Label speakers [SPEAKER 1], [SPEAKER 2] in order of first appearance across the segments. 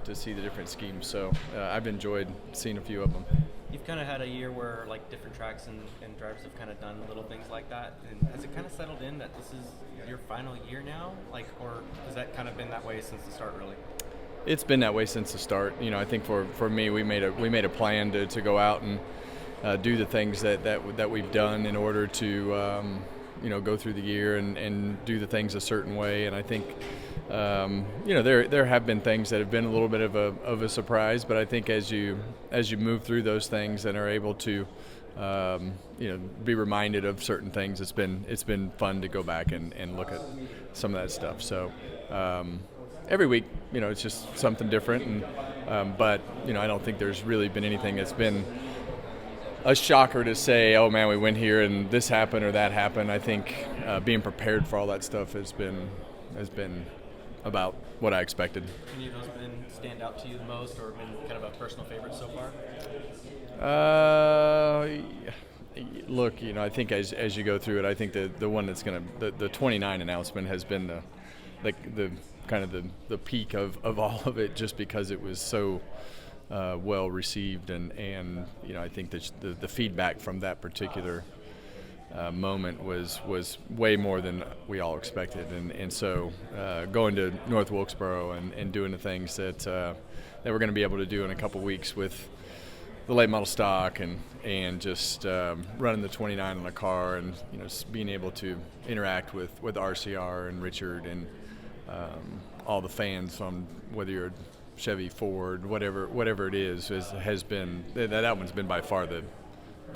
[SPEAKER 1] to see the different schemes. So I've enjoyed seeing a few of them.
[SPEAKER 2] You've kind of had a year where like different tracks and drivers have kind of done little things like that. And has it kind of settled in that this is your final year now? Like, or has that kind of been that way since the start, really?
[SPEAKER 1] It's been that way since the start. I think for me, we made a plan to go out and do the things that we've done in order to go through the year and do the things a certain way. And I think there have been things that have been a little bit of a surprise, but I think as you move through those things and are able to be reminded of certain things, it's been fun to go back and look at some of that stuff. So every week, it's just something different, but I don't think there's really been anything that's been a shocker to say, oh man, we went here and this happened or that happened. I think being prepared for all that stuff has been about what I expected.
[SPEAKER 2] Any of those been stand out to you the most, or been kind of a personal favorite so far?
[SPEAKER 1] Look, I think as you go through it, I think the one that's the 29 announcement has been the kind of the peak of all of it, just because it was so well received, and I think that the feedback from that particular moment was way more than we all expected, and so going to North Wilkesboro and doing the things that we're going to be able to do in a couple weeks with the late model stock and just running the 29 on the car, and being able to interact with RCR and Richard and all the fans on whether you're Chevy, Ford, whatever it is, has been that one's been by far the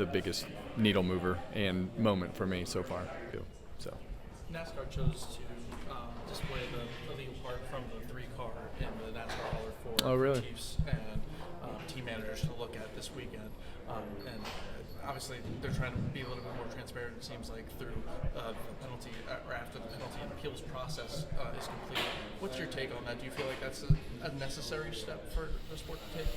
[SPEAKER 1] biggest needle mover and moment for me so far. So
[SPEAKER 3] NASCAR chose to display the legal part from the 3-car in the NASCAR Hauler for
[SPEAKER 1] really?
[SPEAKER 3] Chiefs and team managers to look at this weekend. And obviously they're trying to be a little bit more transparent, it seems like, through the penalty or after the penalty and appeals process is complete. What's your take on that? Do you feel like that's a necessary step for the sport to take?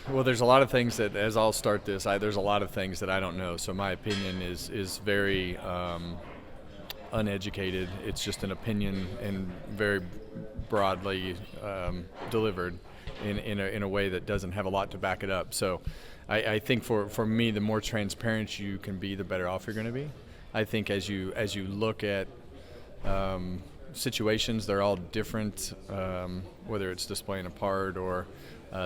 [SPEAKER 1] Well, there's a lot of things that, as I'll start this, there's a lot of things that I don't know. So my opinion is very uneducated. It's just an opinion and very broadly delivered in a way that doesn't have a lot to back it up. So I think for me, the more transparent you can be, the better off you're going to be. I think as you look at situations, they're all different, whether it's displaying a part or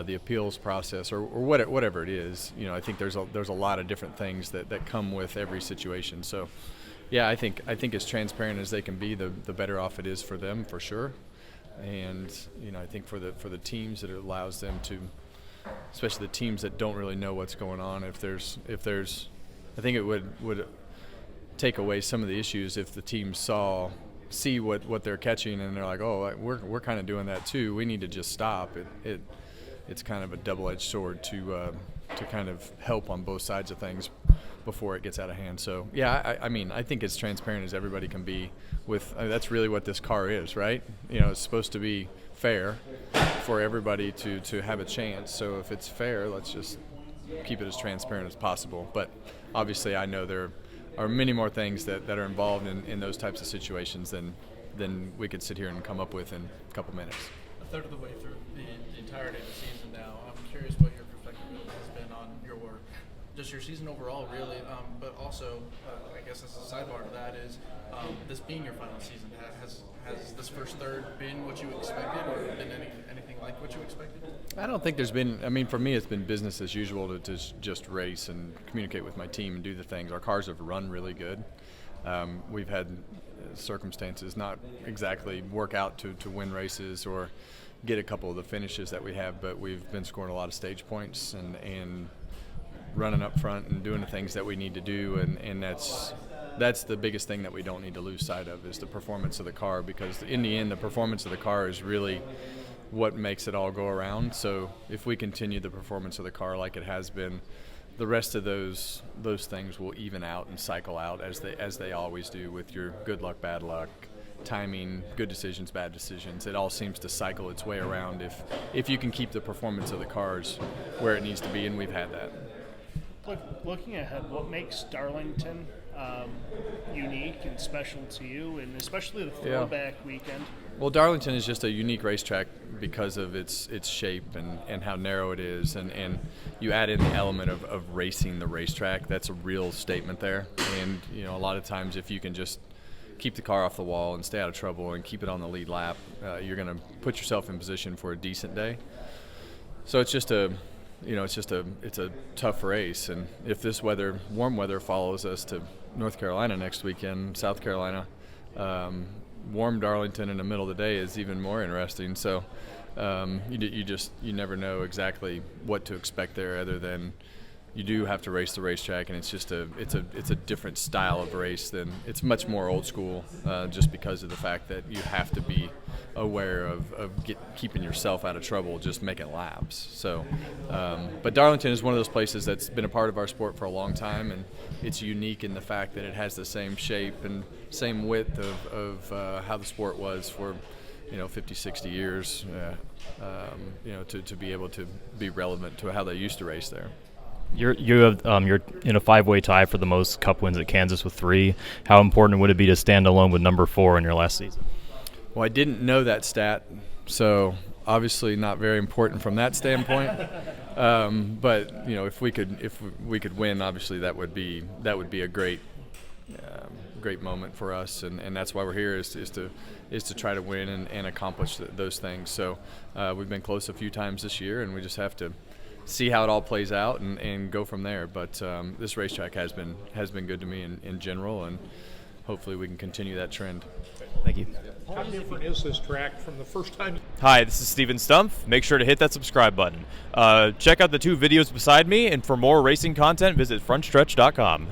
[SPEAKER 1] the appeals process or whatever it is. I think there's a lot of different things that come with every situation. So yeah, I think as transparent as they can be, the better off it is for them, for sure. And I think for the teams, that it allows them to, especially the teams that don't really know what's going on, if there's I think it would take away some of the issues if the teams see what they're catching and they're like, oh, we're kind of doing that too, we need to just stop. It's kind of a double-edged sword to kind of help on both sides of things before it gets out of hand. So yeah, I think as transparent as everybody can be with, that's really what this car is, right? It's supposed to be fair for everybody to have a chance. So if it's fair, let's just keep it as transparent as possible. But obviously I know there are many more things that are involved in those types of situations than we could sit here and come up with in a couple minutes.
[SPEAKER 3] A third of the way through the entirety of the season now, I'm curious what your perspective has been on just your season overall, really, but also, I guess as a sidebar to that is, this being your final season, has this first third been what you expected, or been anything like what you expected?
[SPEAKER 1] I don't think there's been, for me it's been business as usual to just race and communicate with my team and do the things. Our cars have run really good. We've had circumstances not exactly work out to win races or get a couple of the finishes that we have, but we've been scoring a lot of stage points and running up front and doing the things that we need to do, and that's the biggest thing that we don't need to lose sight of, is the performance of the car, because in the end the performance of the car is really what makes it all go around. So if we continue the performance of the car like it has been, the rest of those things will even out and cycle out as they always do with your good luck, bad luck, timing, good decisions, bad decisions. It all seems to cycle its way around if you can keep the performance of the cars where it needs to be, and we've had that.
[SPEAKER 4] Looking ahead, what makes Darlington unique and special to you, and especially the throwback weekend?
[SPEAKER 1] Well, Darlington is just a unique racetrack because of its shape and how narrow it is, and you add in the element of racing the racetrack. That's a real statement there. And a lot of times if you can just keep the car off the wall and stay out of trouble and keep it on the lead lap, you're going to put yourself in position for a decent day. So it's just it's a tough race. And if this warm weather follows us to North Carolina next weekend, South Carolina, warm Darlington in the middle of the day is even more interesting. So you never know exactly what to expect there, other than you do have to race the racetrack, and it's a different style of race. It's much more old school, just because of the fact that you have to be aware of keeping yourself out of trouble just making laps. So but Darlington is one of those places that's been a part of our sport for a long time, and it's unique in the fact that it has the same shape and same width of how the sport was for 50, 60 years, to be able to be relevant to how they used to race there.
[SPEAKER 5] You're in a 5-way tie for the most Cup wins at Kansas with 3. How important would it be to stand alone with number 4 in your last season?
[SPEAKER 1] Well, I didn't know that stat, so obviously not very important from that standpoint. But if we could win, obviously that would be a great moment for us, and that's why we're here is to try to win and accomplish those things. So we've been close a few times this year, and we just have to see how it all plays out and go from there. But this racetrack has been good to me in general, and hopefully we can continue that trend.
[SPEAKER 5] Thank you.
[SPEAKER 6] How different is this track from the first time?
[SPEAKER 7] Hi, this is Steven Stumpf. Make sure to hit that subscribe button. Check out the 2 videos beside me, and for more racing content, visit frontstretch.com.